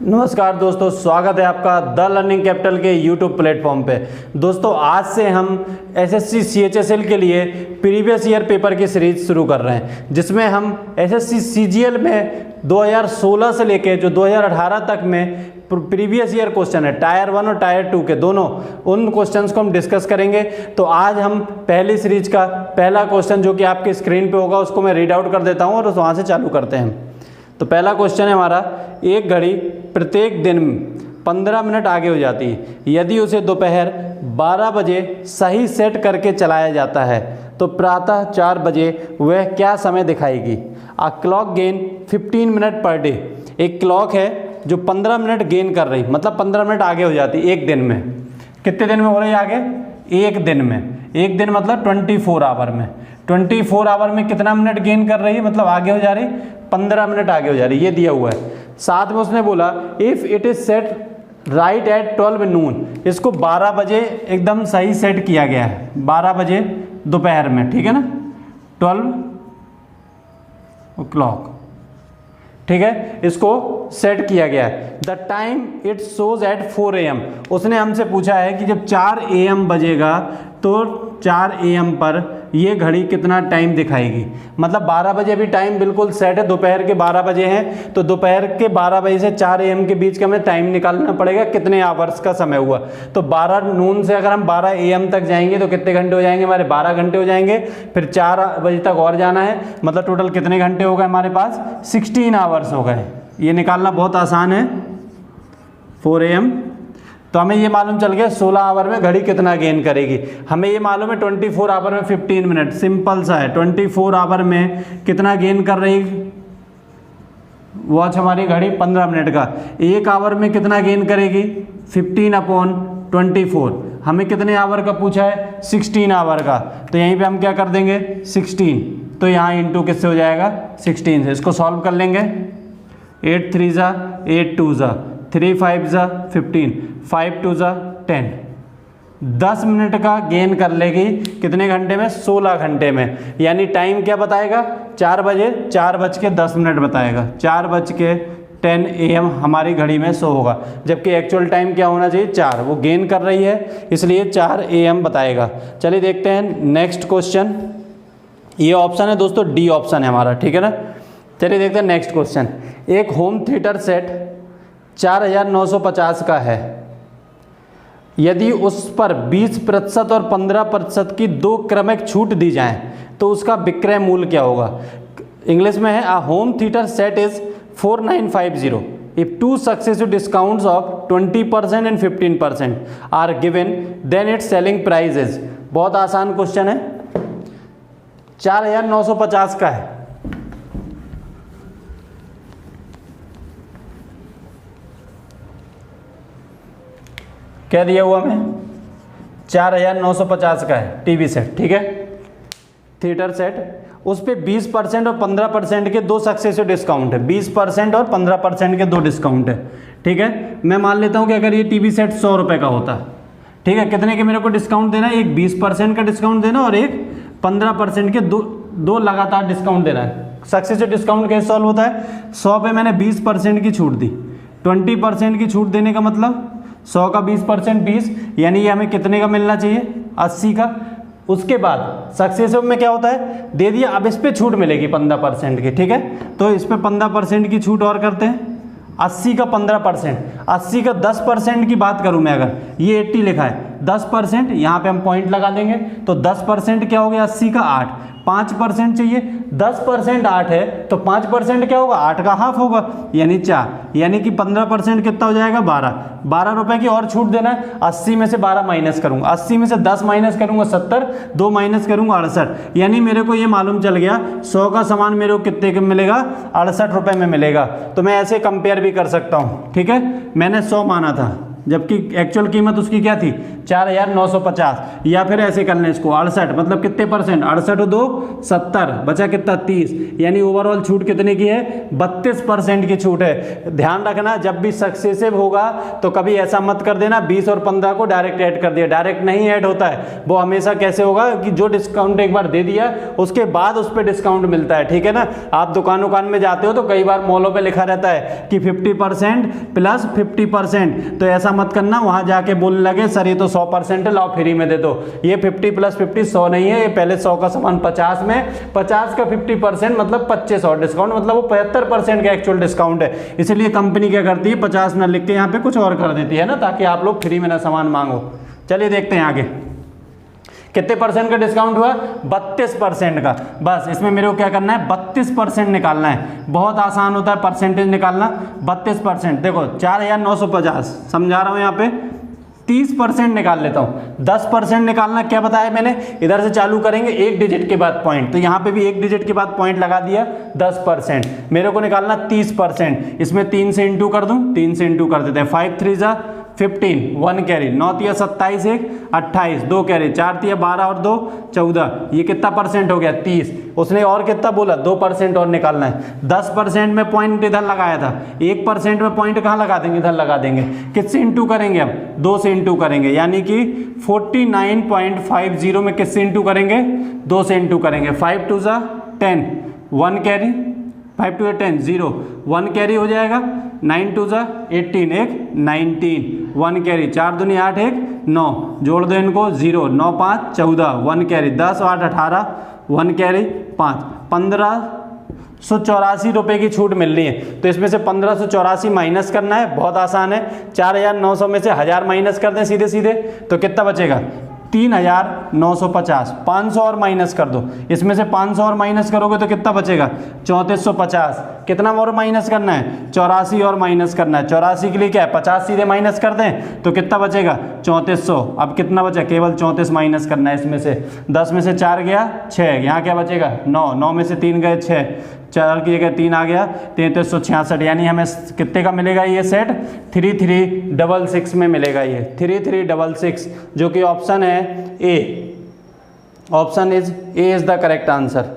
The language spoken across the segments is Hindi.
नमस्कार दोस्तों, स्वागत है आपका द लर्निंग कैपिटल के यूट्यूब प्लेटफॉर्म पे। दोस्तों आज से हम एसएससी सीएचएसएल के लिए प्रीवियस ईयर पेपर की सीरीज शुरू कर रहे हैं, जिसमें हम एसएससी सीजीएल में 2016 से लेके जो 2018 तक में प्रीवियस ईयर क्वेश्चन है टायर 1 और टायर 2 के दोनों, उन क्वेश्चंस को हम डिस्कस करेंगे। तो आज हम पहली सीरीज का पहला क्वेश्चन जो कि आपके स्क्रीन पे होगा उसको मैं रीड आउट कर देता हूँ और वहाँ से चालू करते हैं। तो पहला क्वेश्चन है हमारा, एक घड़ी प्रत्येक दिन 15 मिनट आगे हो जाती है यदि उसे दोपहर 12 बजे सही सेट करके चलाया जाता है तो प्रातः 4 बजे वह क्या समय दिखाएगी। A clock gain 15 minute per day. एक क्लॉक है जो 15 मिनट गेन कर रही, मतलब 15 मिनट आगे हो जाती है एक दिन में। कितने दिन में हो रही है आगे? एक दिन में। एक दिन मतलब 24 आवर में। 24 आवर में कितना मिनट गेन कर रही है, मतलब आगे हो जा रही, 15 मिनट आगे हो जा रही है, ये दिया हुआ है। साथ में उसने बोला if it is set right at 12 noon, इसको 12 बजे एकदम सही सेट किया गया है, 12 बजे दोपहर में, ठीक है ना, 12 o'clock, ठीक है, इसको सेट किया गया है। The time it shows at 4 AM। उसने हमसे पूछा है कि जब 4 AM बजेगा तो 4 AM पर ये घड़ी कितना टाइम दिखाएगी। मतलब 12 बजे भी टाइम बिल्कुल सेट है, दोपहर के 12 बजे हैं, तो दोपहर के 12 बजे से 4 AM के बीच का हमें टाइम निकालना पड़ेगा, कितने आवर्स का समय हुआ। तो 12 नून से अगर हम 12 AM तक जाएंगे तो कितने घंटे हो जाएंगे हमारे? 12 घंटे हो जाएंगे। फिर 4 बजे तक और जाना है, मतलब टोटल कितने घंटे हो गए हमारे पास? 16 आवर्स हो गए। ये निकालना बहुत आसान है। 4 AM, तो हमें ये मालूम चल गया 16 आवर में घड़ी कितना गेन करेगी। हमें ये मालूम है 24 आवर में 15 मिनट, सिंपल सा है। 24 आवर में कितना गेन कर रही वॉच हमारी घड़ी? 15 मिनट का। एक आवर में कितना गेन करेगी? 15/24। हमें कितने आवर का पूछा है? 16 आवर का। तो यहीं पे हम क्या कर देंगे? 16, तो यहाँ इंटू किससे हो जाएगा? 16 से। इसको सॉल्व कर लेंगे। 8 3 ज़ा 8 2 ज़ा 3 5 ज़ा 15 5 2 ज़ा 10। 10 मिनट का गेन कर लेगी कितने घंटे में? 16 घंटे में। यानी टाइम क्या बताएगा? 4 बजे 4:10 बताएगा। 4:10 AM हमारी घड़ी में शो होगा, जबकि एक्चुअल टाइम क्या होना चाहिए? 4। वो गेन कर रही है इसलिए 4 AM बताएगा। चलिए देखते हैं नेक्स्ट क्वेश्चन। ये ऑप्शन है दोस्तों, डी ऑप्शन है हमारा, ठीक है ना। चलिए देखते हैं नेक्स्ट क्वेश्चन। एक होम थिएटर सेट 4950 का है। यदि उस पर 20% और 15% की 2 क्रमिक छूट दी जाए तो उसका विक्रय मूल्य क्या होगा? इंग्लिश में है, a home theatre set is 4950 if 2 successive discounts of 20% and 15% are given then it's selling price is. बहुत आसान क्वेश्चन है, 4950 का है। क्या दिया हुआ हमें? 4950 का है टीवी सेट, ठीक है, थिएटर सेट। उस पे 20% और 15% के 2 सक्सेसिव डिस्काउंट है। 20% और 15% के 2 डिस्काउंट है, ठीक है। मैं मान लेता हूँ कि अगर ये टीवी सेट 100 रुपये का होता, ठीक है, कितने के मेरे को डिस्काउंट देना है? एक 20% का डिस्काउंट देना और एक 15% के दो लगातार डिस्काउंट देना है। सक्सेसिव डिस्काउंट कैसे सॉल्व होता है? 100 पे मैंने 20% की छूट दी, 20% की छूट देने का मतलब 100 का 20% 20, यानी ये हमें कितने का मिलना चाहिए? 80 का। उसके बाद सक्सेसिव में क्या होता है? दे दिया, अब इस पे छूट मिलेगी 15% की, ठीक है। तो इस पे 15% की छूट और करते हैं। 80 का 15%, 80 का 10% की बात करूं मैं, अगर ये 80 लिखा है, 10% यहाँ पे हम पॉइंट लगा देंगे, तो 10% क्या हो गया? 80 का 8। 5% चाहिए, 10% 8 है तो 5% क्या होगा? 8 का हाफ होगा, यानी 4, यानी कि 15% कितना हो जाएगा? 12 रुपए की और छूट देना है। 80 में से 12 माइनस करूंगा, 80 में से 10 माइनस करूंगा 70, 2 माइनस करूंगा 68, यानी मेरे को ये मालूम चल गया 100 का सामान मेरे को कितने का मिलेगा? 68 रुपए में मिलेगा। तो मैं ऐसे कंपेयर भी कर सकता हूँ, ठीक है। मैंने 100 माना था, जबकि एक्चुअल कीमत उसकी क्या थी 4,950। या फिर ऐसे कर लें इसको 68, मतलब कितने परसेंट, 68 2 70, बचा कितना 30, यानी ओवरऑल छूट कितने की है 32% की छूट है। ध्यान रखना जब भी सक्सेसिव होगा तो कभी ऐसा मत कर देना 20 और 15 को डायरेक्ट ऐड कर दिया, डायरेक्ट नहीं ऐड होता है। वो हमेशा कैसे होगा कि जो डिस्काउंट एक बार दे दिया उसके बाद उस पर डिस्काउंट मिलता है, ठीक है ना। आप दुकान में जाते हो तो कई बार मॉलों पे लिखा रहता है कि 50% प्लस 50%, तो ऐसा मत करना वहां जाके बोलने लगे सर ये तो 100% है, लाओ फ्री में दे दो। ये 50 प्लस 50 100 नहीं है, ये पहले 100 का सामान 50 में, 50 का 50% मतलब 25 और डिस्काउंट, मतलब वो 75% का एक्चुअल डिस्काउंट है। इसलिए कंपनी क्या करती है 50 ना लिख के यहाँ पे कुछ और कर देती है ना, ताकि आप लोग फ्री में ना सामान मांगो। चलिए देखते हैं आगे कितने परसेंट का डिस्काउंट हुआ 32% का। बस इसमें मेरे को क्या करना है 32% निकालना है, बहुत आसान होता है परसेंटेज निकालना। 32% देखो 4,950 समझा रहा हूँ यहाँ पे 30% निकाल लेता हूँ। 10% निकालना क्या बताया मैंने, इधर से चालू करेंगे एक डिजिट के बाद पॉइंट, तो यहाँ पे भी एक डिजिट के बाद पॉइंट लगा दिया 10%। मेरे को निकालना 30%, इसमें 3 से इंटू कर दूँ, 3 से इंटू कर देते हैं। 5 3 जा 15, 1 कैरी, 9 तिया 27 1 28, 2 कैरी, 4 तिया 12 और 2 14, ये कितना परसेंट हो गया 30। उसने और कितना बोला 2% और निकालना है। 10% में पॉइंट इधर लगाया था, 1% में पॉइंट कहाँ लगा देंगे, इधर लगा देंगे। किससे इंटू करेंगे अब 2 से इंटू करेंगे, यानी कि 49.50 में किससे इंटू करेंगे 2 से इंटू करेंगे। 5 2 जा 10, 1 कैरी, 5 2 10 0, 1 कैरी हो जाएगा। 9 2 जा 18 1 19, 1 कैरी, 4 दूनी 8 1 9, जोड़ दो इनको 0, 9 5 14, 1 कैरी, 10 8 18, 1 कैरी 5, 1584 रुपये की छूट मिल रही है। तो इसमें से 1584 माइनस करना है, बहुत आसान है। 4,900 में से 1000 माइनस कर दें सीधे सीधे, तो कितना बचेगा 3,950। 500 और माइनस कर दो, इसमें से 500 और माइनस करोगे तो कितना बचेगा 3450। कितना और माइनस करना है 84 और माइनस करना है। 84 के लिए क्या है 50 सीधे माइनस कर दें तो कितना बचेगा 3400। अब कितना बचा, केवल 34 माइनस करना है इसमें से। 10 में से 4 गया 6, यहाँ क्या बचेगा 9, 9 में से 3 गए 6, 4 की जगह 3 आ गया 3366, यानी हमें कितने का मिलेगा ये सेट 3366 में मिलेगा ये 3366, जो कि ऑप्शन है A. Option is A is the correct answer.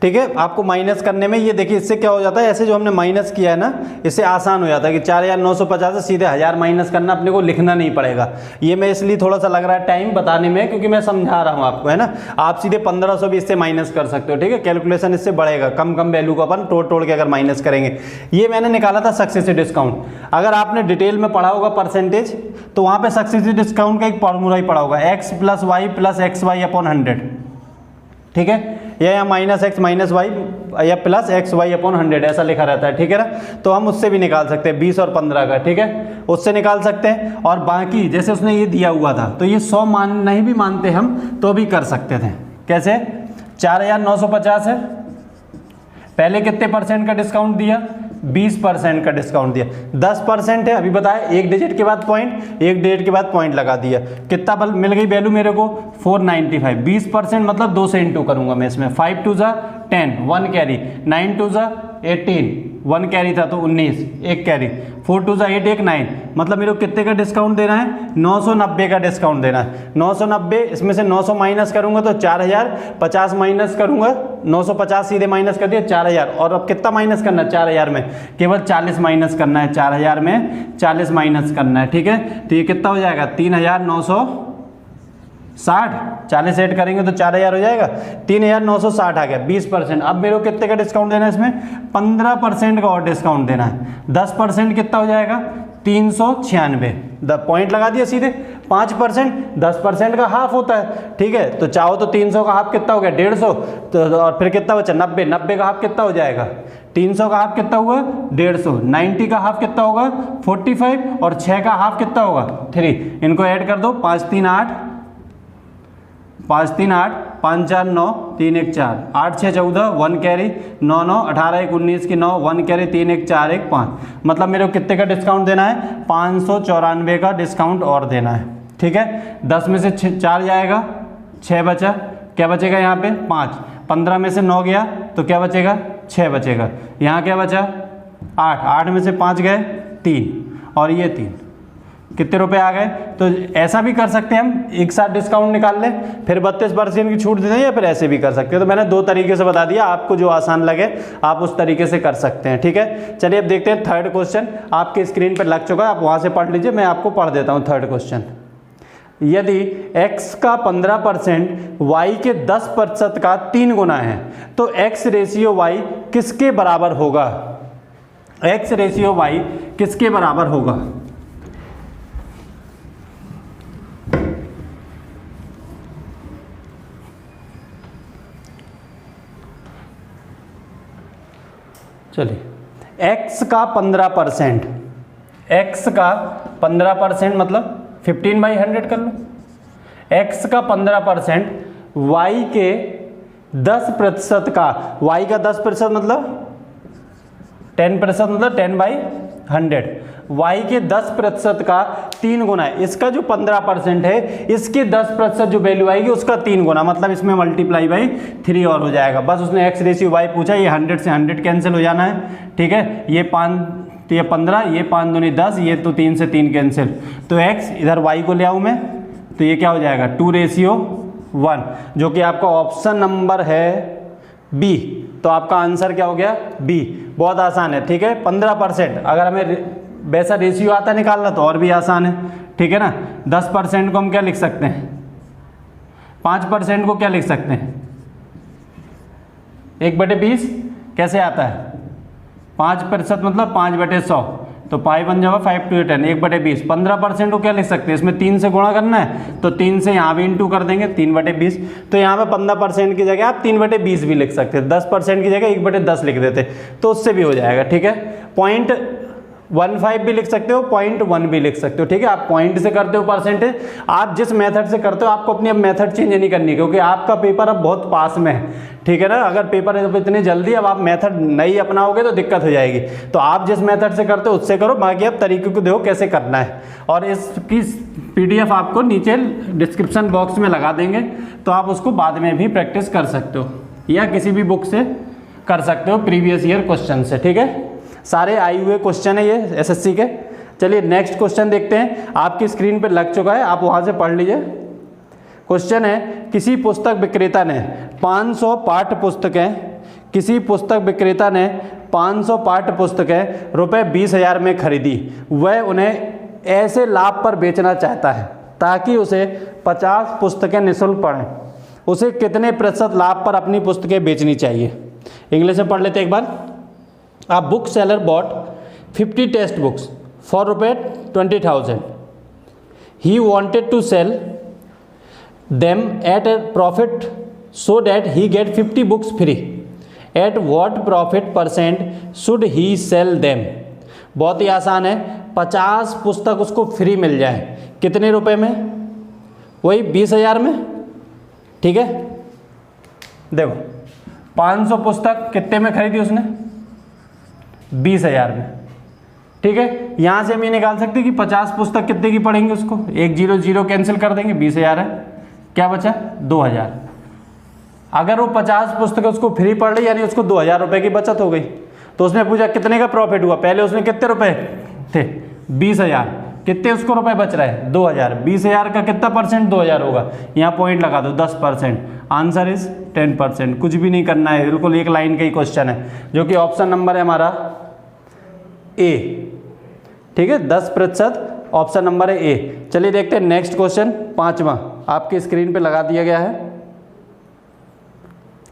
ठीक है, आपको माइनस करने में ये देखिए इससे क्या हो जाता है, ऐसे जो हमने माइनस किया है ना इससे आसान हो जाता है कि 4,950 से सीधे 1000 माइनस करना, अपने को लिखना नहीं पड़ेगा। ये मैं इसलिए थोड़ा सा लग रहा है टाइम बताने में, क्योंकि मैं समझा रहा हूँ आपको, है ना। आप सीधे 1500 भी इससे माइनस कर सकते हो, ठीक है। कैलकुलेशन इससे बढ़ेगा, कम कम वैल्यू को अपन तोड़ तोड़ के अगर माइनस करेंगे। ये मैंने निकाला था सक्सेसिव डिस्काउंट। अगर आपने डिटेल में पढ़ा होगा परसेंटेज, तो वहाँ पर सक्सेसिव डिस्काउंट का एक फॉर्मूला ही पढ़ा होगा, x + y + xy/100, ठीक है। या माइनस एक्स माइनस वाई या प्लस एक्स वाई अपॉन 100 ऐसा लिखा रहता है, ठीक है ना। तो हम उससे भी निकाल सकते हैं 20 और 15 का, ठीक है, उससे निकाल सकते हैं। और बाकी जैसे उसने ये दिया हुआ था तो ये 100 नहीं भी मानते हम तो भी कर सकते थे। कैसे 4,950 है, पहले कितने परसेंट का डिस्काउंट दिया 20% का डिस्काउंट दिया। 10% है, अभी बताया एक डिजिट के बाद पॉइंट, एक डिजिट के बाद पॉइंट लगा दिया। कितना बल मिल गई वैल्यू मेरे को 495। 20% मतलब 2 से इंटू करूंगा मैं इसमें। 5 2 जा 10, 1 कैरी, 9 2 जा 18, 1 कैरी था तो 19, 1 कैरी, 4 2 जा 8 1 9, मतलब मेरे को कितने का डिस्काउंट देना है 990 का डिस्काउंट देना है। 990, इसमें से 900 माइनस करूंगा तो 4000, 50 माइनस करूंगा 950 सीधे माइनस कर दिया 4000। और अब कितना माइनस करना है 4000 में, केवल 40 माइनस करना है। 4000 में 40 माइनस करना है, ठीक है। तो ये कितना हो जाएगा 3960, 40 ऐड करेंगे तो 4000 हो जाएगा, 3960 आ गया। 20%। अब मेरे को कितने का डिस्काउंट देना है इसमें 15% का और डिस्काउंट देना है। 10% कितना हो जाएगा 396। पॉइंट लगा दिया सीधे। 5% 10% का हाफ होता है, ठीक है। तो चाहो तो 300 का हाफ कितना हो गया 150, तो और फिर कितना बचा 90, 90 का हाफ कितना हो जाएगा 300 का हाफ कितना हुआ 150, 90 का हाफ कितना होगा 45 और 6 का हाफ कितना होगा 3। इनको ऐड कर दो 5 3 8, 5 3 8, 5 4 9, 3 1 4, 8 6 14, 1 कैरी, 9 9, 18 1 19 की 9, 1 कैरी, 3 1 4 1 5। मतलब मेरे को कितने का डिस्काउंट देना है 594 का डिस्काउंट और देना है, ठीक है। 10 में से 4 जाएगा, 6 बचा, क्या बचेगा यहाँ पे 5। 15 में से 9 गया तो क्या बचेगा 6 बचेगा। यहाँ क्या बचा 8, 8 में से 5 गए 3, और ये 3, कितने रुपए आ गए। तो ऐसा भी कर सकते हैं हम, एक साथ डिस्काउंट निकाल लें फिर 32% की छूट दे दें, या फिर ऐसे भी कर सकते हैं। तो मैंने 2 तरीके से बता दिया, आपको जो आसान लगे आप उस तरीके से कर सकते हैं, ठीक है। चलिए अब देखते हैं थर्ड क्वेश्चन, आपके स्क्रीन पर लग चुका है, आप वहाँ से पढ़ लीजिए, मैं आपको पढ़ देता हूँ थर्ड क्वेश्चन। यदि x का 15% y के 10% का 3 गुना है तो x रेशियो y किसके बराबर होगा। x रेशियो y किसके बराबर होगा। चलिए x का 15%, x का 15% मतलब 15/100 कर लो। x का 15% y के 10% का, y का 10% मतलब 10% मतलब 10/100, y के 10% का 3 गुना है। इसका जो 15% है इसके 10% जो वैल्यू आएगी उसका 3 गुना, मतलब इसमें मल्टीप्लाई बाई 3 और हो जाएगा। बस उसने x रेशियो y पूछा, ये 100 से 100 कैंसिल हो जाना है, ठीक है। ये 5 तो ये 15, ये 5 दूनी 10, ये तो 3 से 3 कैंसिल, तो x इधर y को ले आऊँ मैं तो ये क्या हो जाएगा 2:1, जो कि आपका ऑप्शन नंबर है बी। तो आपका आंसर क्या हो गया बी। बहुत आसान है, ठीक है। 15%, अगर हमें वैसा रेशियो आता निकालना तो और भी आसान है, ठीक है ना। 10% को हम क्या लिख सकते हैं, 5% को क्या लिख सकते हैं 1/20, कैसे आता है 5% मतलब 5/100, तो पाई बन जाएगा 5 to 10, 1/20। 15% को क्या लिख सकते हैं, इसमें 3 से गुणा करना है तो 3 से यहाँ भी इंटू कर देंगे 3/20। तो यहाँ पे 15% की जगह आप 3/20 भी लिख सकते हैं, 10% की जगह 1/10 लिख देते तो उससे भी हो जाएगा, ठीक है। 0.15 भी लिख सकते हो, 0.1 भी लिख सकते हो, ठीक है। आप पॉइंट से करते हो परसेंटेज, आप जिस मेथड से करते हो आपको अपनी अब मेथड चेंज नहीं करनी, क्योंकि आपका पेपर अब बहुत पास में है, ठीक है ना। अगर पेपर इतनी जल्दी अब आप मेथड नहीं अपनाओगे तो दिक्कत हो जाएगी। तो आप जिस मेथड से करते हो उससे करो, बाकी आप तरीके को देखो कैसे करना है। और इसकी PDF आपको नीचे डिस्क्रिप्शन बॉक्स में लगा देंगे, तो आप उसको बाद में भी प्रैक्टिस कर सकते हो, या किसी भी बुक से कर सकते हो प्रीवियस ईयर क्वेश्चन से, ठीक है। सारे आए हुए क्वेश्चन है ये SSC के। चलिए नेक्स्ट क्वेश्चन देखते हैं, आपकी स्क्रीन पे लग चुका है, आप वहाँ से पढ़ लीजिए। क्वेश्चन है, किसी पुस्तक विक्रेता ने 500 पाठ्य पुस्तकें, किसी पुस्तक विक्रेता ने 500 पाठ्य पुस्तकें रुपए 20,000 में खरीदी। वह उन्हें ऐसे लाभ पर बेचना चाहता है ताकि उसे 50 पुस्तकें निःशुल्क पढ़ें। उसे कितने प्रतिशत लाभ पर अपनी पुस्तकें बेचनी चाहिए। इंग्लिश में पढ़ लेते एक बार। A bookseller bought 50 text books for ₹20,000. He wanted to sell them at a profit so that he get 50 books free. At what profit percent should he sell them? बहुत ही आसान है, 50 पुस्तक उसको फ्री मिल जाए, कितने रुपए में, वही 20,000 में, ठीक है। देखो 500 पुस्तक कितने में खरीदी उसने, 20,000 में, ठीक है। यहाँ से हम ये निकाल सकते हैं कि 50 पुस्तक कितने की पढ़ेंगे, उसको 1 0 0 कैंसिल कर देंगे, 20,000 है, क्या बचा 2,000। अगर वो 50 पुस्तक उसको फ्री पढ़ ली यानी उसको 2,000 रुपये की बचत हो गई। तो उसने पूछा कितने का प्रॉफिट हुआ, पहले उसने कितने रुपए थे 20,000, कितने उसको रुपए बच रहे हैं 2,000, 20,000 का कितना परसेंट 2,000 होगा, यहाँ पॉइंट लगा दो 10%, आंसर इज 10%। कुछ भी नहीं करना है, बिल्कुल एक लाइन का ही क्वेश्चन है, जो कि ऑप्शन नंबर है हमारा ए, ठीक है। 10% ऑप्शन नंबर है ए। चलिए देखते हैं नेक्स्ट क्वेश्चन, 5वां आपकी स्क्रीन पे लगा दिया गया है।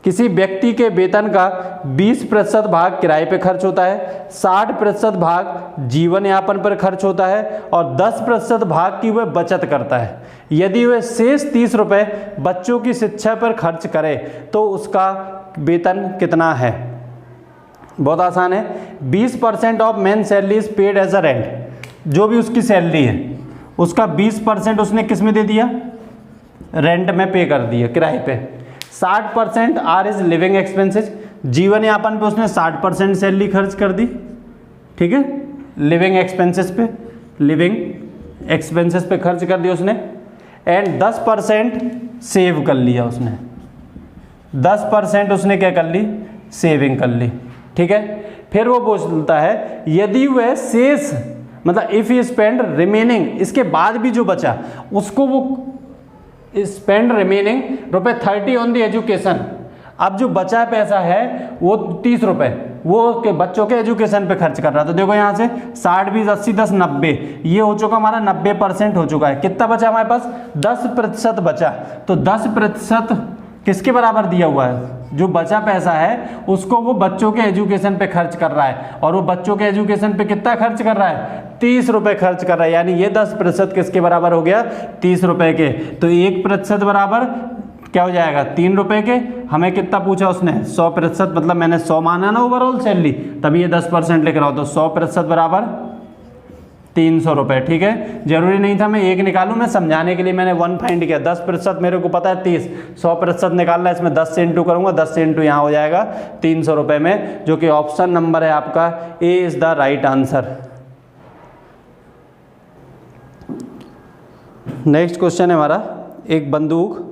किसी व्यक्ति के वेतन का 20% भाग किराए पे खर्च होता है, 60% भाग जीवन यापन पर खर्च होता है और 10% भाग की वह बचत करता है। यदि वह शेष 30 रुपये बच्चों की शिक्षा पर खर्च करे तो उसका वेतन कितना है। बहुत आसान है, 20% of main salary is paid as a rent. जो भी उसकी सैलरी है उसका 20% उसने किस में दे दिया, रेंट में पे कर दिया, किराए पे। 60% आर इज लिविंग एक्सपेंसेस, जीवन यापन पे उसने 60% सैलरी खर्च कर दी, ठीक है। लिविंग एक्सपेंसेस पे, लिविंग एक्सपेंसेस पे खर्च कर दिया उसने। एंड 10% सेव कर लिया उसने, 10% उसने क्या कर ली, सेविंग कर ली, ठीक है। फिर वो बोलता है यदि वह शेष मतलब इफ़ यू स्पेंड रिमेनिंग, इसके बाद भी जो बचा उसको वो spend remaining ₹30 on the education. अब जो बचा पैसा है वो 30 रुपये वो के बच्चों के एजुकेशन पे खर्च कर रहा है। तो देखो यहाँ से 60, 20, 80, 10, 90, ये हो चुका हमारा 90% हो चुका है। कितना बचा हमारे पास? 10% बचा। तो 10% किसके बराबर दिया हुआ है? जो बचा पैसा है उसको वो बच्चों के एजुकेशन पे खर्च कर रहा है, और वो बच्चों के एजुकेशन पे कितना खर्च कर रहा है? 30 रुपये खर्च कर रहा है। यानी ये 10% किसके बराबर हो गया? 30 रुपये के। तो 1% बराबर क्या हो जाएगा? 3 रुपये के। हमें कितना पूछा उसने? 100%, मतलब मैंने 100 माना ना ओवरऑल सैलरी, तभी ये 10% लिख रहा हूँ। तो 100% बराबर 300 रुपये। ठीक है, जरूरी नहीं था मैं 1 निकालूं, मैं समझाने के लिए मैंने 1 फाइंड किया। 10% मेरे को पता है 30, 100% निकालना है, इसमें 10 से इंटू करूंगा, 10 से इंटू यहाँ हो जाएगा 300 रुपये में, जो कि ऑप्शन नंबर है आपका A is the right answer. Next question है हमारा, एक बंदूक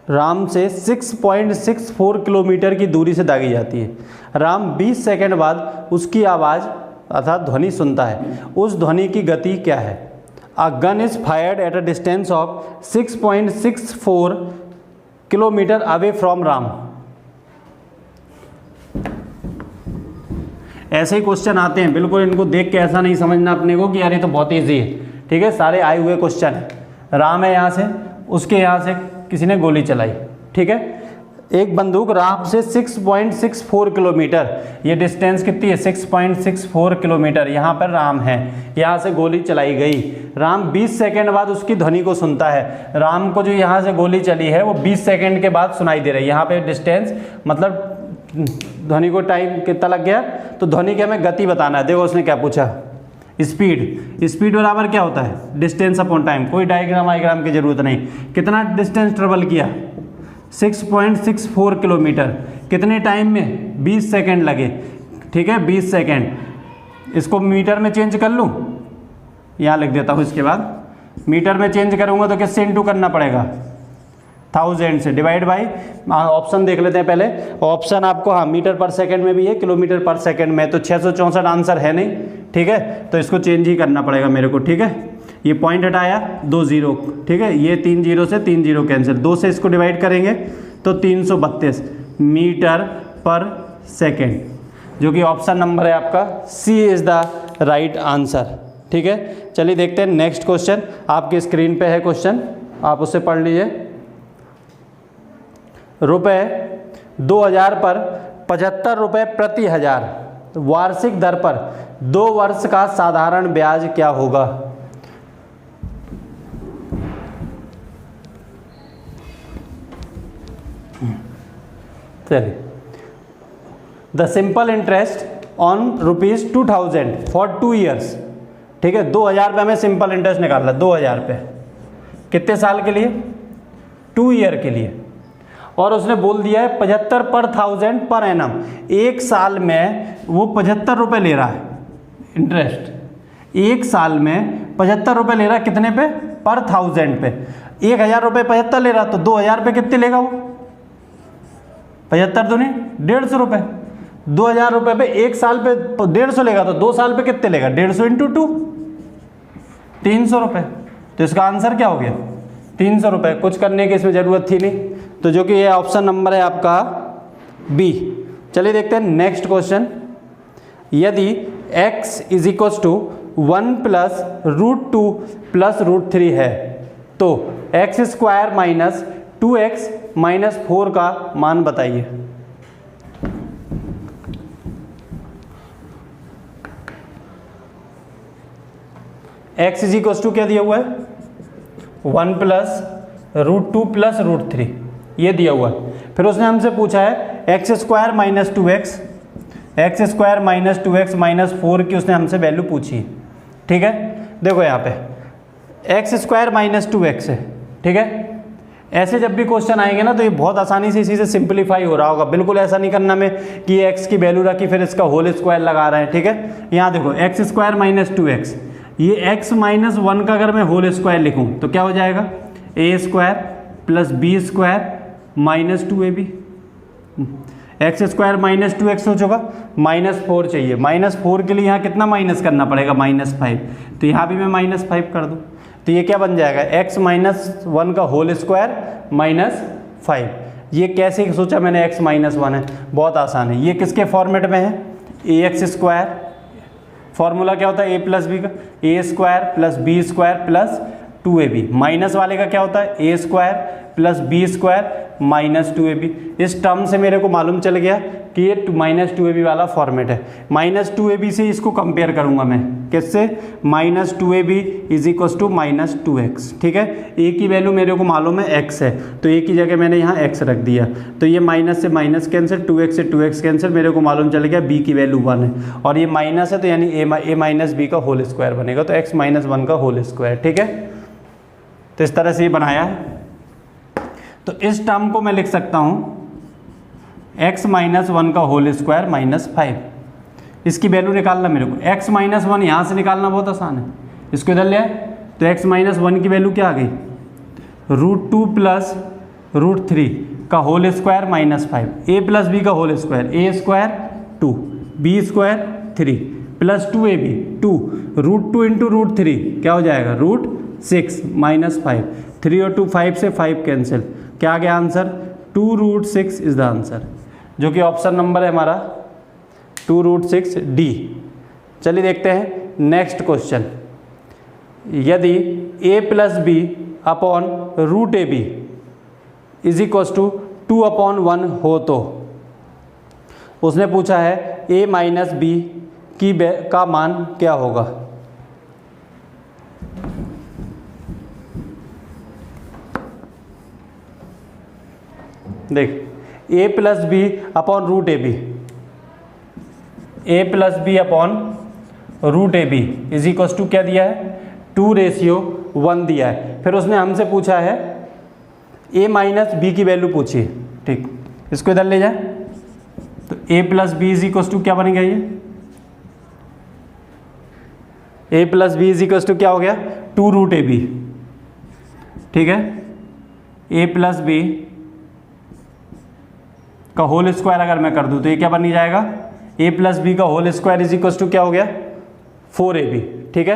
राम से 6.64 किलोमीटर की दूरी से दागी जाती है। राम 20 सेकंड बाद उसकी आवाज़ अर्थात ध्वनि सुनता है। उस ध्वनि की गति क्या है? A gun is fired at a distance of 6.64 kilometre away from Ram. ऐसे ही क्वेश्चन आते हैं, बिल्कुल इनको देख के ऐसा नहीं समझना अपने को कि यार ये तो बहुत ईजी है। ठीक है, सारे आए हुए क्वेश्चन है। राम है यहाँ से, उसके यहाँ से किसी ने गोली चलाई। ठीक है, एक बंदूक राम से 6.64 किलोमीटर, ये डिस्टेंस कितनी है? 6.64 किलोमीटर। यहाँ पर राम है, यहाँ से गोली चलाई गई। राम 20 सेकंड बाद उसकी ध्वनि को सुनता है। राम को जो यहाँ से गोली चली है वो 20 सेकंड के बाद सुनाई दे रही है। यहाँ पे डिस्टेंस मतलब ध्वनि को टाइम कितना लग गया, तो ध्वनि की हमें गति बताना है। देखो उसने क्या पूछा, स्पीड। स्पीड बराबर क्या होता है? Distance upon time. कोई डायग्राम वाइग्राम की जरूरत नहीं। कितना डिस्टेंस ट्रेवल किया? 6.64 किलोमीटर। कितने टाइम में? 20 सेकंड लगे। ठीक है, 20 सेकंड। इसको मीटर में चेंज कर लूँ, यहाँ लिख देता हूँ। इसके बाद मीटर में चेंज करूँगा तो किससे इंटू करना पड़ेगा? 1000 से डिवाइड बाई, ऑप्शन देख लेते हैं पहले। ऑप्शन आपको हाँ मीटर पर सेकंड में भी है, किलोमीटर पर सेकंड में, तो 664 आंसर है नहीं। ठीक है, तो इसको चेंज ही करना पड़ेगा मेरे को। ठीक है, ये पॉइंट हटाया, 2 0। ठीक है, ये 3 0 से 3 0 कैंसिल, 2 से इसको डिवाइड करेंगे तो 332 मीटर पर सेकेंड, जो कि ऑप्शन नंबर है आपका सी इज द राइट आंसर। ठीक है, चलिए देखते हैं नेक्स्ट क्वेश्चन। आपकी स्क्रीन पे है क्वेश्चन, आप उसे पढ़ लीजिए। रुपये 2000 पर 75 रुपये प्रति हजार वार्षिक दर पर 2 वर्ष का साधारण ब्याज क्या होगा? चलिए, the simple interest on ₹2000 for 2 years. ठीक है, 2000 रुपये हमें सिंपल इंटरेस्ट निकालना, 2000 रुपये कितने साल के लिए? 2 ईयर के लिए। और उसने बोल दिया है 75 पर 1000 पर एनम। एक साल में वो 75 रुपये ले रहा है इंटरेस्ट। एक साल में 75 रुपये ले रहा है, कितने पे? पर 1000 पे। 1000 रुपये 75 ले रहा, तो 2000 पे कितने लेगा वो? 75 दूनी 150 रुपये। 2000 रुपये पे एक साल पे 150 लेगा, तो 2 साल पे कितने लेगा? 150 इंटू 2, 300 रुपये। तो इसका आंसर क्या हो गया? 300 रुपये। कुछ करने की इसमें ज़रूरत थी नहीं, तो जो कि ये ऑप्शन नंबर है आपका बी। चलिए देखते हैं नेक्स्ट क्वेश्चन। यदि x is equal to 1 plus √2 plus √3 है, तो x square minus 2x minus 4 का मान बताइए। x इज इक्वल टू क्या दिया हुआ है? 1 प्लस √2 प्लस √3, ये दिया हुआ है। फिर उसने हमसे पूछा है x square minus 2x, x square minus 2x minus 4 की उसने हमसे वैल्यू पूछी। ठीक है, देखो यहाँ पे एक्स स्क्वायर माइनस 2x है। ठीक है, ऐसे जब भी क्वेश्चन आएंगे ना तो ये बहुत आसानी से इसी से सिंप्लीफाई हो रहा होगा। बिल्कुल ऐसा नहीं करना में कि एक्स की वैल्यू रखी फिर इसका होल स्क्वायर लगा रहे हैं। ठीक है, यहाँ देखो एक्स स्क्वायर माइनस 2x, ये x माइनस 1 का अगर मैं होल स्क्वायर लिखूँ तो क्या हो जाएगा? a square plus B square minus 2ab। X square minus 2x हो चुका, -4 चाहिए। -4 के लिए यहाँ कितना माइनस करना पड़ेगा, -5। तो यहाँ भी मैं -5 कर दूँ, तो ये क्या बन जाएगा, x - 1 का होल स्क्वायर -5। ये कैसे सोचा मैंने, x - 1 है, बहुत आसान है। ये किसके फॉर्मेट में है, ax स्क्वायर, फॉर्मूला क्या होता है a प्लस बी का, a square plus B square plus 2ab। माइनस वाले का क्या होता है, a square plus B square minus 2ab। इस टर्म से मेरे को मालूम चल गया कि ये -2ab वाला फॉर्मेट है। -2ab से इसको कंपेयर करूंगा मैं, किससे, -2ab is equals to -2x। ठीक है, a की वैल्यू मेरे को मालूम है x है, तो a की जगह मैंने यहाँ x रख दिया, तो ये माइनस से माइनस कैंसिल, 2x से 2x कैंसिल, मेरे को मालूम चल गया b की वैल्यू 1 है, और ये माइनस है तो यानी a माइनस बी का होल स्क्वायर बनेगा, तो x - 1 का होल स्क्वायर। ठीक है, तो इस तरह से ये बनाया है। तो इस टर्म को मैं लिख सकता हूँ x - 1 का होल स्क्वायर -5। इसकी वैल्यू निकालना मेरे को, x - 1 यहाँ से निकालना बहुत आसान है, इसको इधर ले आए, तो x - 1 की वैल्यू क्या आ गई, √2 प्लस √3 का whole square -5, a plus B का whole square, a square 2, b square 3 plus 2ab 2, √2 into √3 क्या हो जाएगा, √6 -5, 3 और 2 5 से 5 कैंसिल, क्या आ गया आंसर, 2√6 इज द आंसर, जो कि ऑप्शन नंबर है हमारा 2√6 डी। चलिए देखते हैं नेक्स्ट क्वेश्चन। यदि a plus B upon √ab is equals to 2/1 हो तो उसने पूछा है a माइनस बी का मान क्या होगा। देख, a plus B upon √ab, a plus B upon √ab is equals to क्या दिया है, 2:1 दिया है। फिर उसने हमसे पूछा है a माइनस बी की वैल्यू पूछी है। ठीक, इसको इधर ले जाए, तो a plus B is equals to क्या बनेगा, ये a plus B is equals to क्या हो गया, 2√ab। ठीक है, a प्लस बी का होल स्क्वायर अगर मैं कर दूं तो ये क्या बन जाएगा, a प्लस बी का whole square is equal to क्या हो गया, 4ab। ठीक है,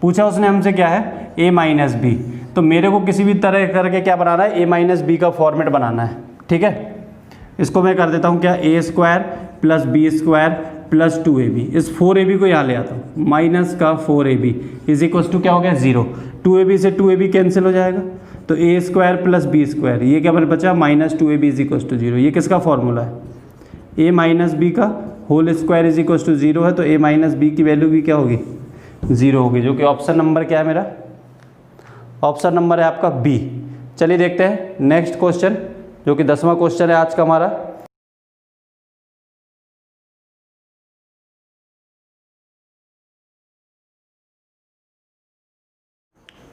पूछा उसने हमसे क्या है, a माइनस बी, तो मेरे को किसी भी तरह करके क्या बनाना है, a माइनस बी का फॉर्मेट बनाना है। ठीक है, इसको मैं कर देता हूँ क्या, a square plus B square plus 2ab, इस 4ab को यहाँ ले आता हूँ, माइनस का 4ab इज इक्वल टू क्या हो गया, 0, 2ab से 2ab कैंसिल हो जाएगा, तो a square plus B square, ये क्या बचा, -2ab इज इक्वल टू 0। ये किसका फॉर्मूला है, a माइनस बी का whole square is equal to 0 है, तो a माइनस बी की वैल्यू भी क्या होगी, 0 होगी, जो कि ऑप्शन नंबर क्या है मेरा, ऑप्शन नंबर है आपका बी। चलिए देखते हैं नेक्स्ट क्वेश्चन, जो कि 10वां क्वेश्चन है आज का हमारा।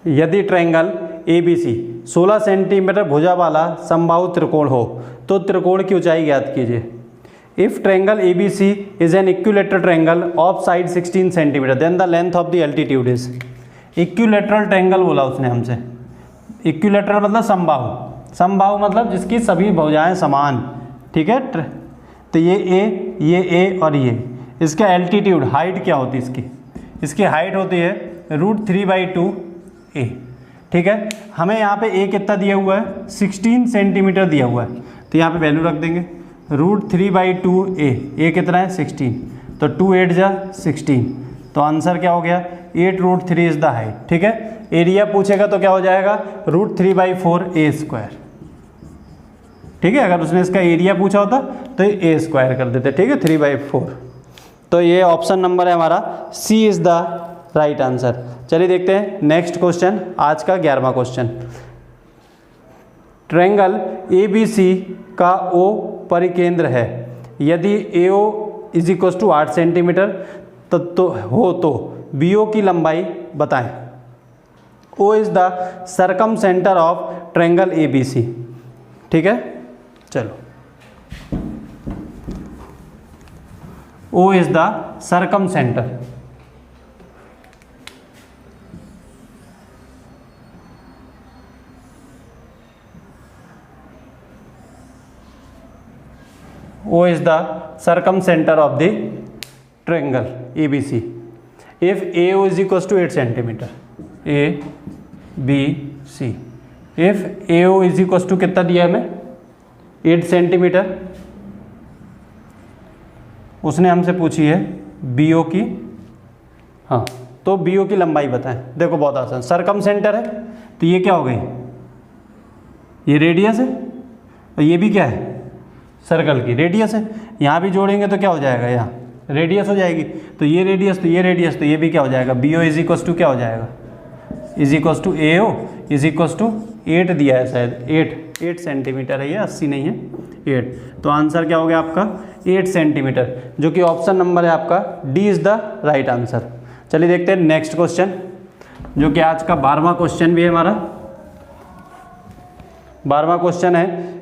यदि ट्रायंगल ABC 16 सेंटीमीटर भुजा वाला समबाहु त्रिकोण हो तो त्रिकोण की ऊंचाई ज्ञात कीजिए। If triangle ABC is an equilateral triangle of side 16 centimetre then the length of the altitude is. Equilateral triangle बोला उसने हमसे, इक्विलैटरल मतलब समबाहु, समबाहु मतलब जिसकी सभी भुजाएं समान। ठीक है, तो ये A और ये, इसका एल्टीट्यूड हाइट क्या होती है, इसकी हाइट होती है √3/2a। ठीक है, हमें यहाँ पे a कितना दिया हुआ है, 16 सेंटीमीटर दिया हुआ है, तो यहाँ पे वैल्यू रख देंगे √3/2a, a कितना है 16, तो 2 8 जा 16, तो आंसर क्या हो गया, 8√3 इज द हाइट। ठीक है, एरिया पूछेगा तो क्या हो जाएगा, √3/4a²। ठीक है, अगर उसने इसका एरिया पूछा होता तो a स्क्वायर कर देते। ठीक है, 3/4, तो ये ऑप्शन नंबर है हमारा C is the right answer. चलिए देखते हैं नेक्स्ट क्वेश्चन, आज का 11वां क्वेश्चन। ट्रायंगल ABC का O परिकेंद्र है, यदि AO is equal to 8 centimetre तो हो तो BO की लंबाई बताएं। O is the circumcentre of triangle ABC। ठीक है, चलो, O is the circumcentre. O is the circumcenter of the triangle ABC. If AO is equals to 8 centimeter, ABC, if AO is equals to कितना दिया हमें 8 सेंटीमीटर, उसने हमसे पूछी है BO की, हाँ तो BO की लंबाई बताएं। देखो बहुत आसान, सर्कमसेंटर है तो ये क्या हो गई, ये रेडियस है और ये भी क्या है, सर्कल की रेडियस है। यहाँ भी जोड़ेंगे तो क्या हो जाएगा, यहाँ रेडियस हो जाएगी, तो ये रेडियस तो ये रेडियस, तो ये भी क्या हो जाएगा, BO इज इक्वस टू क्या हो जाएगा, is equals to AO is equals to 8 दिया है शायद, 8 सेंटीमीटर है, ये 80 नहीं है 8, तो आंसर क्या हो गया आपका 8 सेंटीमीटर, जो कि ऑप्शन नंबर है आपका D is the right answer. चलिए देखते हैं नेक्स्ट क्वेश्चन, जो कि आज का 12वां क्वेश्चन भी है हमारा। 12वां क्वेश्चन है,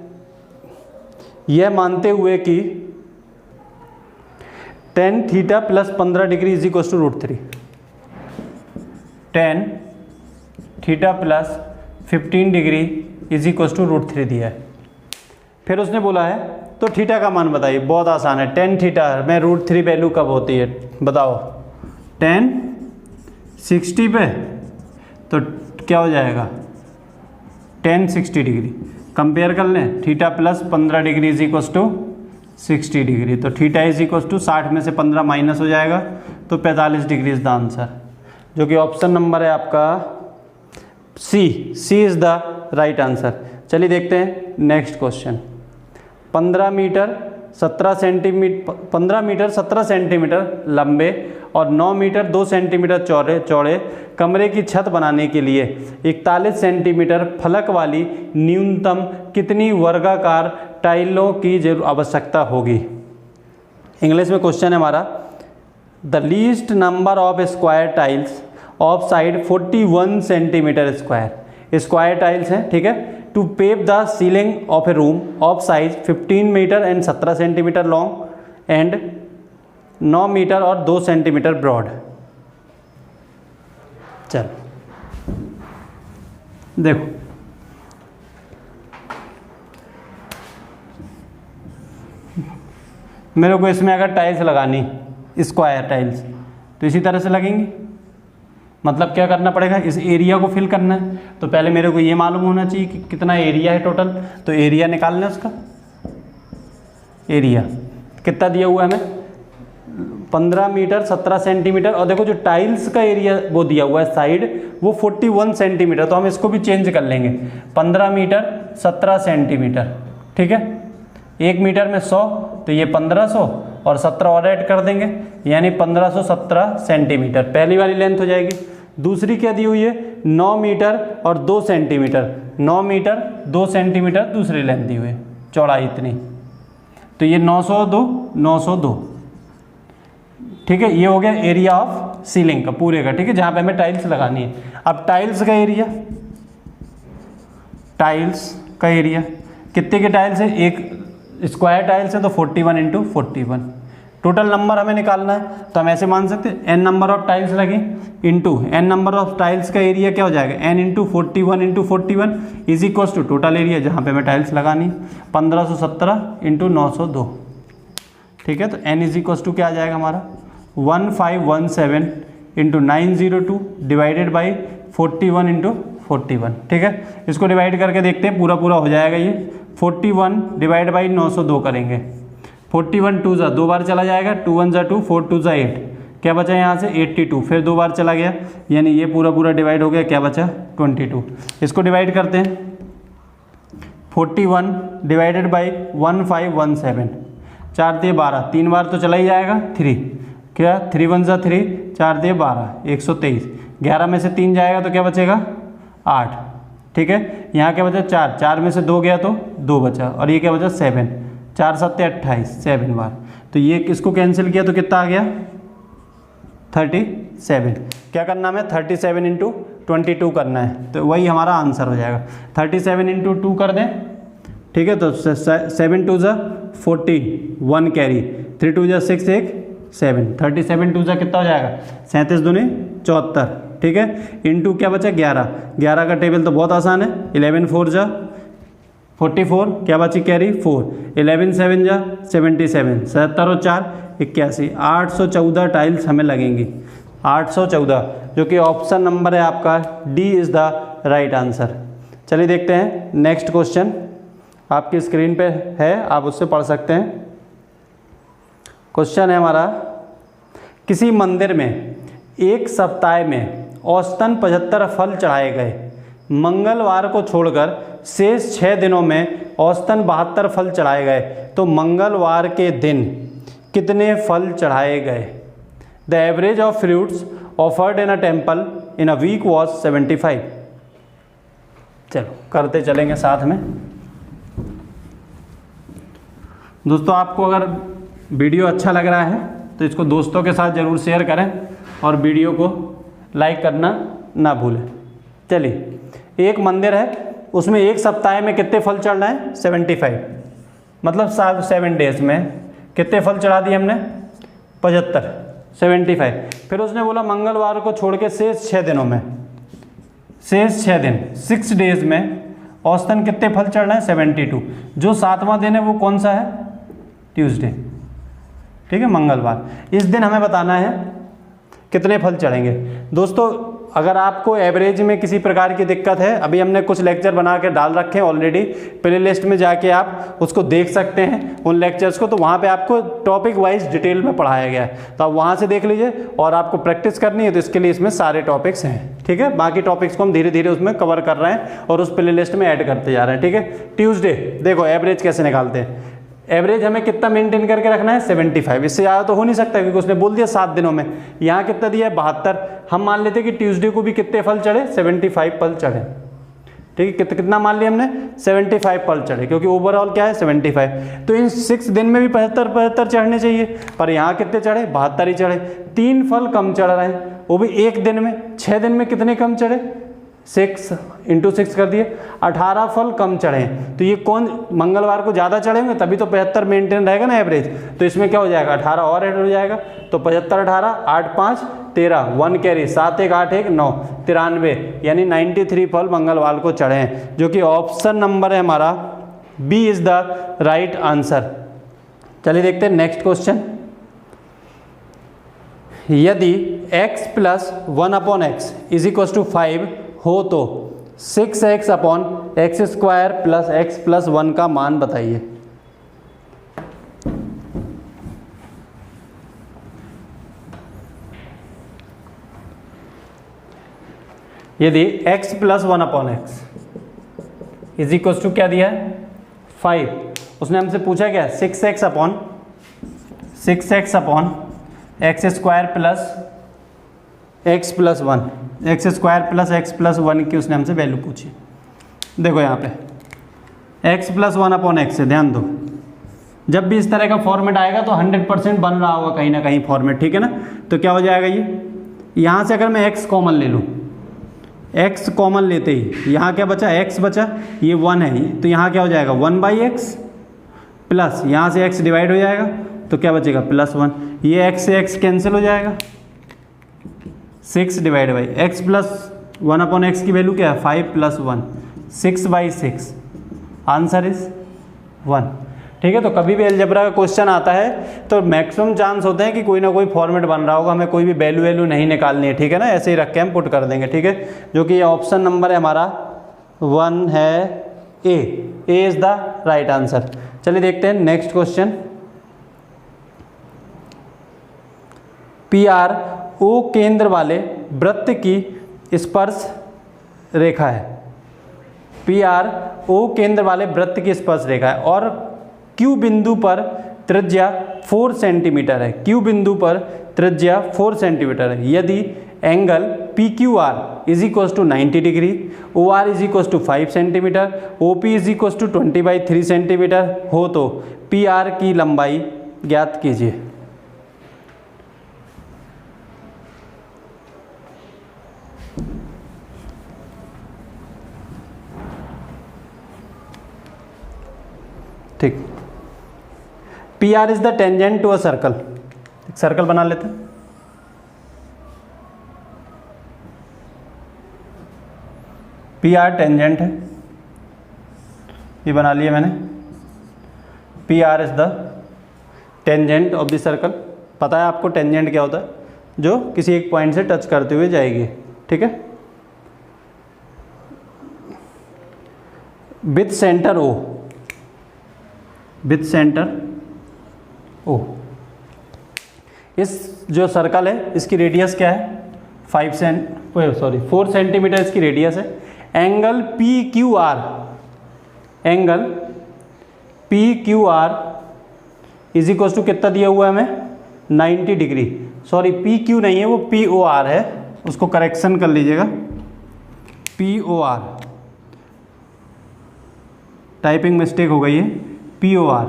यह मानते हुए कि tan theta plus 15 degree is equal to √3, tan theta plus 15 degree is equal to √3 दिया है। फिर उसने बोला है तो थीटा का मान बताइए। बहुत आसान है, tan थीटा में √3 वैल्यू कब होती है बताओ, tan 60 पे तो क्या हो जाएगा, tan 60 डिग्री, कंपेयर कर लें, theta plus 15 degree is equal to 60 degree, तो थीटा इज इक्वल टू 60 में से 15 माइनस हो जाएगा, तो 45 डिग्री इज द आंसर, जो कि ऑप्शन नंबर है आपका सी इज द राइट आंसर। चलिए देखते हैं नेक्स्ट क्वेश्चन। 15 मीटर 17 सेंटीमीटर लंबे और 9 मीटर 2 सेंटीमीटर चौड़े कमरे की छत बनाने के लिए 41 सेंटीमीटर फलक वाली न्यूनतम कितनी वर्गाकार टाइलों की आवश्यकता होगी। इंग्लिश में क्वेश्चन है हमारा, the least number of square tiles of side 41 centimetre square tiles हैं, ठीक है, to pave the ceiling of a room of size 15 metre and 17 centimetre long and 9 metre और 2 सेंटीमीटर ब्रॉड। चल देखो, मेरे को इसमें अगर टाइल्स लगानी स्क्वायर टाइल्स तो इसी तरह से लगेंगी, मतलब क्या करना पड़ेगा, इस एरिया को फिल करना है, तो पहले मेरे को ये मालूम होना चाहिए कि कितना एरिया है टोटल, तो एरिया निकालना है उसका, एरिया कितना दिया हुआ है हमें 15 मीटर 17 सेंटीमीटर, और देखो जो टाइल्स का एरिया वो दिया हुआ है साइड वो 41 सेंटीमीटर, तो हम इसको भी चेंज कर लेंगे, 15 मीटर 17 सेंटीमीटर, ठीक है, 1 मीटर में 100 तो ये 1500 और 17 और ऐड कर देंगे, यानी 1517 सेंटीमीटर पहली वाली लेंथ हो जाएगी। दूसरी क्या दी हुई है 9 मीटर और 2 सेंटीमीटर, 9 मीटर 2 सेंटीमीटर दूसरी लेंथ दी हुई है, चौड़ाई इतनी, तो ये 902, ठीक है, ये हो गया एरिया ऑफ सीलिंग का पूरे का, ठीक है, जहाँ पे हमें टाइल्स लगानी है। अब टाइल्स का एरिया कितने के टाइल्स है, एक स्क्वायर टाइल्स है तो 41 इंटू 41, टोटल नंबर हमें निकालना है, तो हम ऐसे मान सकते हैं n नंबर ऑफ टाइल्स लगे into n number of tiles का एरिया क्या हो जाएगा, n into 41 is equal to total area जहाँ पे हमें टाइल्स लगानी 1517 इंटू 902, ठीक है, तो n इज इक्वल टू क्या आ जाएगा हमारा 1517 इंटू 902 डिवाइडेड बाई 41 इंटू 41, ठीक है, इसको डिवाइड करके देखते हैं पूरा हो जाएगा ये, 41 डिवाइड बाई 902 करेंगे, 41 2 जा 2 बार चला जाएगा, 2 1 जा 2 4 2 जा 8, क्या बचा यहाँ से 82, फिर 2 बार चला गया, यानी ये पूरा डिवाइड हो गया, क्या बचा 22, इसको डिवाइड करते हैं 41 डिवाइडेड बाई 1517, 4 दिए 12, 3 बार तो चला ही जाएगा, 3 क्या 3 1 जा 3, 4 दिए 12 123, 11 में से 3 जाएगा तो क्या बचेगा 8, ठीक है, यहाँ क्या बचा 4 में से 2 गया तो 2 बचा, और ये क्या बचा 7, 4 7 28 7 बार, तो ये किसको कैंसिल किया तो कितना आ गया 37, क्या करना हमें 37 इंटू 22 करना है, तो वही हमारा आंसर हो जाएगा, 37 इंटू 2 कर दें, ठीक है, तो 7 2 जा 14 1 कैरी, 3 2 जा 6 1 7, 37 2 जा कितना हो जाएगा 37 दूनी 74, ठीक है, इंटू क्या बचा 11 का टेबल तो बहुत आसान है, 11 4 जा 44, क्या बची कैरी 4, 11 7 जा 77, 77 और 4 81, 814 टाइल्स हमें लगेंगी, 814, जो कि ऑप्शन नंबर है आपका D is the right answer. चलिए देखते हैं नेक्स्ट क्वेश्चन, आपकी स्क्रीन पे है, आप उससे पढ़ सकते हैं। क्वेश्चन है हमारा, किसी मंदिर में एक सप्ताह में औसतन 75 फल चढ़ाए गए, मंगलवार को छोड़कर शेष 6 दिनों में औसतन 72 फल चढ़ाए गए, तो मंगलवार के दिन कितने फल चढ़ाए गए? The average of fruits offered in a temple in a week was 75। चलो करते चलेंगे साथ में। दोस्तों आपको अगर वीडियो अच्छा लग रहा है तो इसको दोस्तों के साथ ज़रूर शेयर करें और वीडियो को लाइक करना ना भूलें। चलिए, एक मंदिर है, उसमें एक सप्ताह में कितने फल चढ़ना है? 75, मतलब 7 डेज में कितने फल चढ़ा दिए हमने? 75, 75। फिर उसने बोला मंगलवार को छोड़ के शेष 6 दिनों में, शेष 6 दिन 6 डेज में औसतन कितने फल चढ़ना है? 72। जो 7वां दिन है वो कौन सा है? ट्यूसडे, ठीक है, मंगलवार। इस दिन हमें बताना है कितने फल चढ़ेंगे। दोस्तों अगर आपको एवरेज में किसी प्रकार की दिक्कत है, अभी हमने कुछ लेक्चर बना के डाल रखे हैं ऑलरेडी, प्ले लिस्ट में जाके आप उसको देख सकते हैं उन लेक्चर्स को, तो वहाँ पे आपको टॉपिक वाइज डिटेल में पढ़ाया गया है, तो आप वहाँ से देख लीजिए। और आपको प्रैक्टिस करनी है तो इसके लिए इसमें सारे टॉपिक्स हैं, ठीक है। बाकी टॉपिक्स को हम धीरे धीरे उसमें कवर कर रहे हैं और उस प्ले लिस्ट में ऐड करते जा रहे हैं, ठीक है। ट्यूसडे देखो एवरेज कैसे निकालते हैं, एवरेज हमें कितना मेंटेन करके रखना है? 75, इससे ज़्यादा तो हो नहीं सकता क्योंकि उसने बोल दिया 7 दिनों में। यहाँ कितना दिया है? 72। हम मान लेते हैं कि ट्यूसडे को भी कितने फल चढ़े? 75 फल चढ़े, ठीक है। कितना मान लिया हमने? 75 फल चढ़े, क्योंकि ओवरऑल क्या है? 75। तो इन 6 दिन में भी 75 चढ़ने चाहिए, पर यहाँ कितने चढ़े? 72 ही चढ़े। 3 फल कम चढ़ रहे हैं, वो भी एक दिन में। 6 दिन में कितने कम चढ़े? 6 × 6 कर दिए, 18 फल कम चढ़े हैं। तो ये कौन? मंगलवार को ज़्यादा चढ़ेंगे तभी तो 75 मेंटेन रहेगा ना एवरेज। तो इसमें क्या हो जाएगा? 18 और ऐड हो जाएगा, तो 75 18, 8 5 13, 1 कैरी, 7 1 8 1 9, 93, यानी 93 फल मंगलवार को चढ़े हैं, जो कि ऑप्शन नंबर है हमारा B is the right answer. चलिए देखते हैं नेक्स्ट क्वेश्चन। यदि x + 1/x = 5 हो तो 6x/x² + x + 1 का मान बताइए। यदि x + 1/x = क्या दिया है? 5। उसने हमसे पूछा क्या? 6x/x² + x + 1, x² + x + 1 की उसने हमसे वैल्यू पूछी। देखो यहाँ पे x + 1/x है, ध्यान दो, जब भी इस तरह का फॉर्मेट आएगा तो 100% बन रहा होगा कहीं ना कहीं फॉर्मेट, ठीक है ना। तो क्या हो जाएगा ये, यहाँ से अगर मैं x कॉमन ले लूँ, x कॉमन लेते ही यहाँ क्या बचा? x बचा, ये 1 है, तो यहाँ क्या हो जाएगा? 1/x प्लस यहाँ से x डिवाइड हो जाएगा, तो क्या बचेगा? +1। ये x से x कैंसिल हो जाएगा, 6 डिवाइड बाई x + 1/x की वैल्यू क्या है? 5 + 1, 6/6, आंसर इज 1, ठीक है। तो कभी भी अलजेब्रा का क्वेश्चन आता है तो मैक्सिमम चांस होते हैं कि कोई ना कोई फॉर्मेट बन रहा होगा, हमें कोई भी वैल्यू नहीं निकालनी है, ठीक है ना, ऐसे ही रख के हम पुट कर देंगे, ठीक है। जो कि ऑप्शन नंबर है हमारा 1 है, A is the right answer. चलिए देखते हैं नेक्स्ट क्वेश्चन। PRO केंद्र वाले वृत्त की स्पर्श रेखा है, PRO केंद्र वाले वृत्त की स्पर्श रेखा है और Q बिंदु पर त्रिज्या 4 सेंटीमीटर है, Q बिंदु पर त्रिज्या 4 सेंटीमीटर है। यदि angle PQR = 90 degree, OR = 5 centimetre, OP = 20/3 centimetre हो तो PR की लंबाई ज्ञात कीजिए। ठीक, PR is the tangent to a circle, एक सर्कल बना लेते हैं। PR टेंजेंट है ये बना लिया मैंने। P R is the tangent of the circle. पता है आपको टेंजेंट क्या होता है? जो किसी एक पॉइंट से टच करते हुए जाएगी, ठीक है। With centre O, with centre O. इस जो सर्कल है इसकी रेडियस क्या है? 4 सेंटीमीटर इसकी रेडियस है। Angle P Q R, angle P Q R is equal to कितना दिया हुआ है हमें? 90 डिग्री। सॉरी पी क्यू नहीं है, वो पी ओ आर है, उसको करेक्शन कर लीजिएगा। P O R, typing mistake हो गई है। P O R,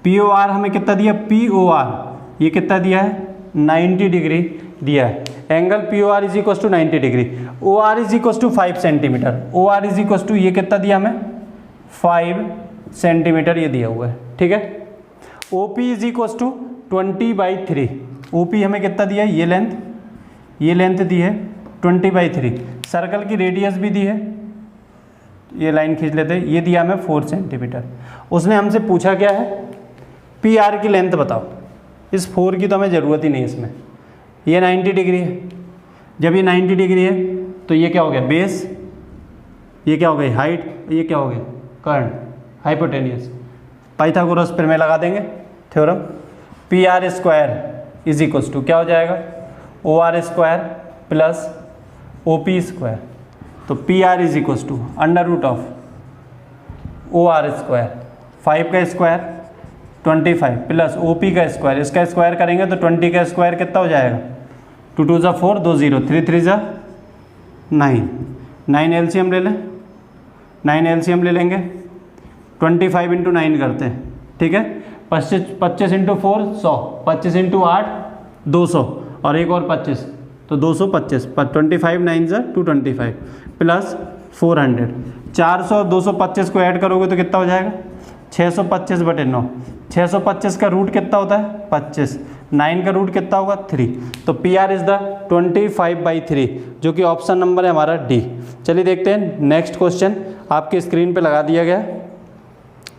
P O R हमें कितना दिया? पी ओ आर ये कितना दिया है? 90 डिग्री दिया है। Angle P O R is equal to 90 degree. O R is equal to 5 centimetre. O R is equal to ये कितना दिया हमें? 5 सेंटीमीटर ये दिया हुआ है, ठीक है। O P is equal to 20/3। O P हमें कितना दिया है? ये लेंथ दी है 20/3। सर्कल की रेडियस भी दी है, ये लाइन खींच लेते हैं, ये दिया हमें 4 सेंटीमीटर। उसने हमसे पूछा क्या है? पी आर की लेंथ बताओ। इस 4 की तो हमें ज़रूरत ही नहीं है इसमें। ये 90 डिग्री है। जब ये 90 डिग्री है तो ये क्या हो गया? बेस। ये क्या हो गई? हाइट। ये क्या हो गया? कर्न, हाइपोटेनियस। पाइथागोरस फिर में लगा देंगे theorem. P R square is equal to क्या हो जाएगा? O R square plus O P square. तो P R is equal to under root of O R square, 5 का स्क्वायर 25 प्लस ओ पी का स्क्वायर, इसका स्क्वायर करेंगे तो 20 का स्क्वायर कितना हो जाएगा? 2 2 4, 2 0, 3 3 9, 9 एलसीएम ले लें, 9 एलसीएम ले लेंगे। 25 इंटू 9 करते हैं, ठीक है। 25 इंटू 4 100, 25 इंटू 8 200 और एक और 25 तो 225। 25 9 225 प्लस 400, 400 225 को ऐड करोगे तो कितना हो जाएगा? 625/9। 625 का रूट कितना होता है? 25। 9 का रूट कितना होगा? 3। तो पी आर इज द 25/3 जो कि ऑप्शन नंबर है हमारा डी। चलिए देखते हैं नेक्स्ट क्वेश्चन, आपकी स्क्रीन पे लगा दिया गया।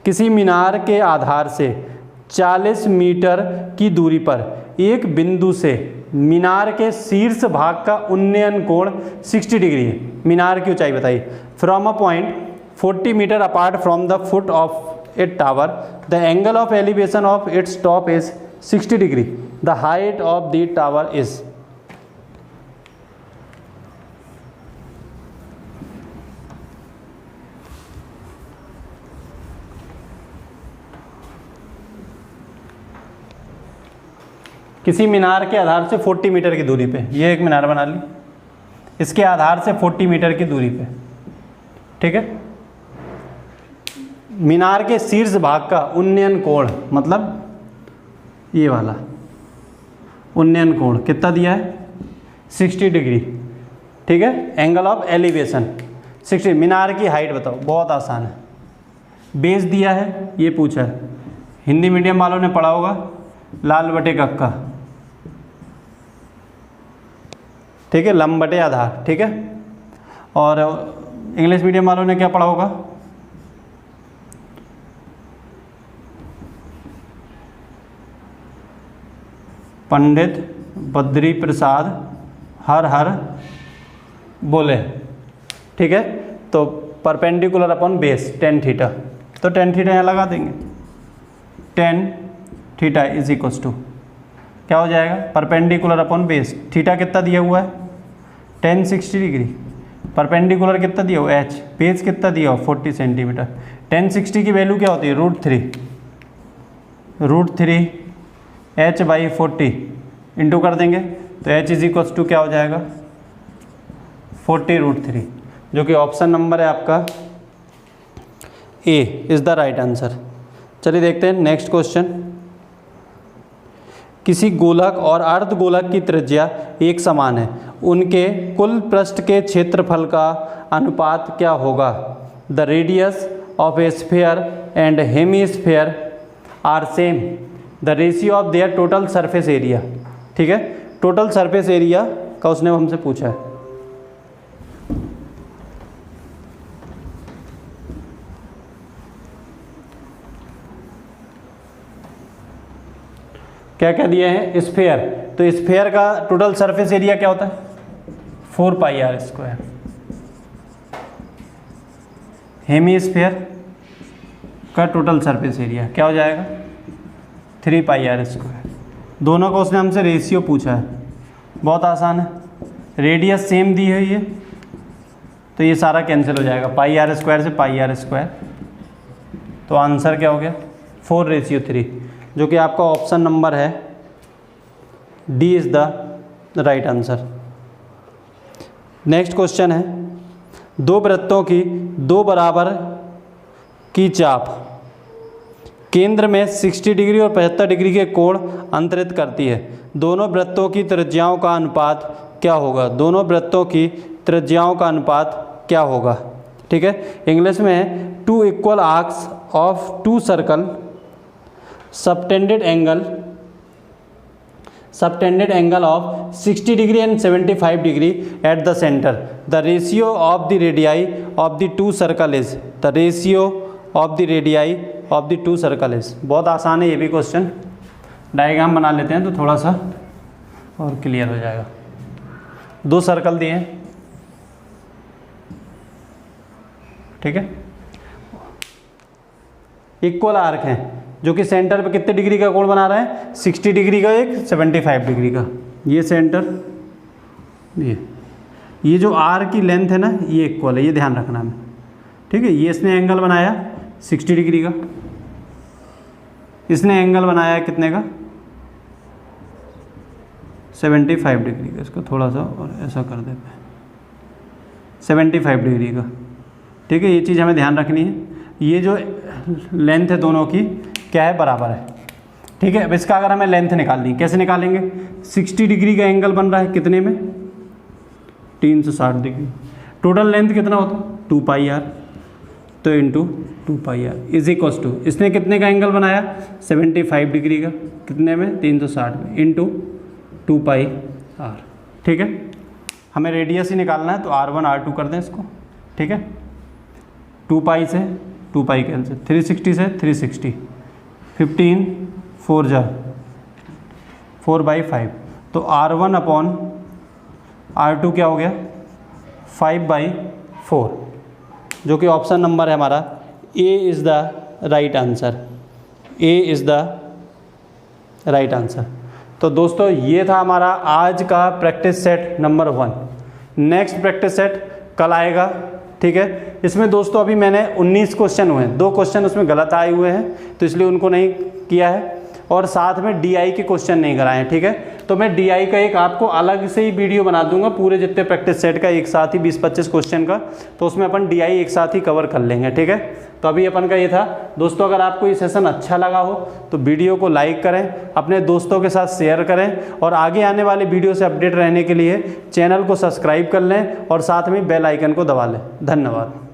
किसी मीनार के आधार से 40 मीटर की दूरी पर एक बिंदु से मीनार के शीर्ष भाग का उन्नयन कोण 60 डिग्री है। मीनार की ऊंचाई बताइए। From a point 40 metre apart from the foot of a tower the angle of elevation of its top is 60 degree. The height of the tower is. किसी मीनार के आधार से 40 मीटर की दूरी पे, ये एक मीनार बना ली, इसके आधार से 40 मीटर की दूरी पे, ठीक है। मीनार के शीर्ष भाग का उन्नयन कोण, मतलब ये वाला उन्नयन कोण कितना दिया है? 60 डिग्री, ठीक है। Angle of elevation 60। मीनार की हाइट बताओ, बहुत आसान है। बेस दिया है, ये पूछा है, हिंदी मीडियम वालों ने पढ़ा होगा, लाल बटे कक्का, ठीक है, लंब बटे आधार, ठीक है। और इंग्लिश मीडियम वालों ने क्या पढ़ा होगा? पंडित बद्री प्रसाद हर हर बोले, ठीक है। तो perpendicular upon base tan theta, तो tan थीटा यहाँ लगा देंगे। tan theta is equal to क्या हो जाएगा? Perpendicular upon base. थीटा कितना दिया हुआ है? tan 60 degree. परपेंडिकुलर कितना दिया हुआ? h। बेस कितना दिया हुआ? 40 सेंटीमीटर। tan 60 की वैल्यू क्या होती है? √3 h/40 इंटू कर देंगे तो h इज इक्वल टू क्या हो जाएगा? 40√3, जो कि ऑप्शन नंबर है आपका A is the right answer. चलिए देखते हैं नेक्स्ट क्वेश्चन। किसी गोलक और अर्धगोलक की त्रिज्या एक समान है, उनके कुल पृष्ठ के क्षेत्रफल का अनुपात क्या होगा? The radius of a sphere and hemisphere are same, the ratio of their total surface area, ठीक है। टोटल सरफेस एरिया का उसने हमसे पूछा है। क्या क्या दिए हैं, स्फेयर। तो स्फेयर का टोटल सरफेस एरिया क्या होता है, 4 पाई आर स्क्वायर। हेमीस्फेयर का टोटल सरफेस एरिया क्या हो जाएगा, 3 पाई आर स्क्वायर। दोनों का उसने हमसे रेशियो पूछा है, बहुत आसान है। रेडियस सेम दी है ये, तो ये सारा कैंसिल हो जाएगा, पाई आर स्क्वायर से पाई आर स्क्वायर। तो आंसर क्या हो गया, 4:3, जो कि आपका ऑप्शन नंबर है D is the right answer. Next question है, दो वृत्तों की दो बराबर की चाप केंद्र में 60 डिग्री और 75 डिग्री के कोण अंतरित करती है। दोनों वृत्तों की त्रिज्याओं का अनुपात क्या होगा, दोनों वृत्तों की त्रिज्याओं का अनुपात क्या होगा। ठीक है, इंग्लिश में है 2 equal arcs of 2 circle subtended angle of 60 degree and 75 degree at the center. The ratio of the radii of the two circle is, the ratio of the radii of the two circle is। बहुत आसान है ये भी क्वेश्चन, डायग्राम बना लेते हैं तो थोड़ा सा और क्लियर हो जाएगा। दो सर्कल दिए हैं, ठीक है, इक्वल आर्क है, जो कि सेंटर पे कितने डिग्री का कोण बना रहा है, 60 डिग्री का, एक 75 डिग्री का। ये सेंटर, ये जो आर की लेंथ है ना, ये इक्वल है, ये ध्यान रखना है, ठीक है। ये इसने एंगल बनाया 60 डिग्री का, इसने एंगल बनाया कितने का, 75 डिग्री का। इसको थोड़ा सा और ऐसा कर देते हैं, 75 डिग्री का, ठीक है। ये चीज़ हमें ध्यान रखनी है, ये जो लेंथ है दोनों की क्या है, बराबर है, ठीक है। अब इसका अगर हमें लेंथ निकालनी, कैसे निकालेंगे, 60 डिग्री का एंगल बन रहा है कितने में, 360 डिग्री। टोटल लेंथ कितना होता है, 2 पाई आर, तो into 2 pi R is equals to, इसने कितने का एंगल बनाया, 75 डिग्री का, कितने में, 360 में, इंटू 2 पाई आर, ठीक है। हमें रेडियस ही निकालना है, तो R1 R2 कर दें इसको, ठीक है। 2 पाई से 2 पाई कैंसिल, 360 से 360, 15 4 जा 4/5, तो R1 अपॉन R2 क्या हो गया, 5/4, जो कि ऑप्शन नंबर है हमारा A is the right answer, A is the right answer. तो दोस्तों ये था हमारा आज का practice set number 1। Next practice set कल आएगा, ठीक है। इसमें दोस्तों अभी मैंने 19 क्वेश्चन हुए हैं, 2 क्वेश्चन उसमें गलत आए हुए हैं, तो इसलिए उनको नहीं किया है, और साथ में DI के क्वेश्चन नहीं कराए हैं, ठीक है। तो मैं DI का एक आपको अलग से ही वीडियो बना दूंगा, पूरे जितने प्रैक्टिस सेट का एक साथ ही 20-25 क्वेश्चन का, तो उसमें अपन DI एक साथ ही कवर कर लेंगे, ठीक है। तो अभी अपन का ये था दोस्तों, अगर आपको ये सेशन अच्छा लगा हो तो वीडियो को लाइक करें, अपने दोस्तों के साथ शेयर करें, और आगे आने वाले वीडियो से अपडेट रहने के लिए चैनल को सब्सक्राइब कर लें और साथ में बेल आइकन को दबा लें। धन्यवाद।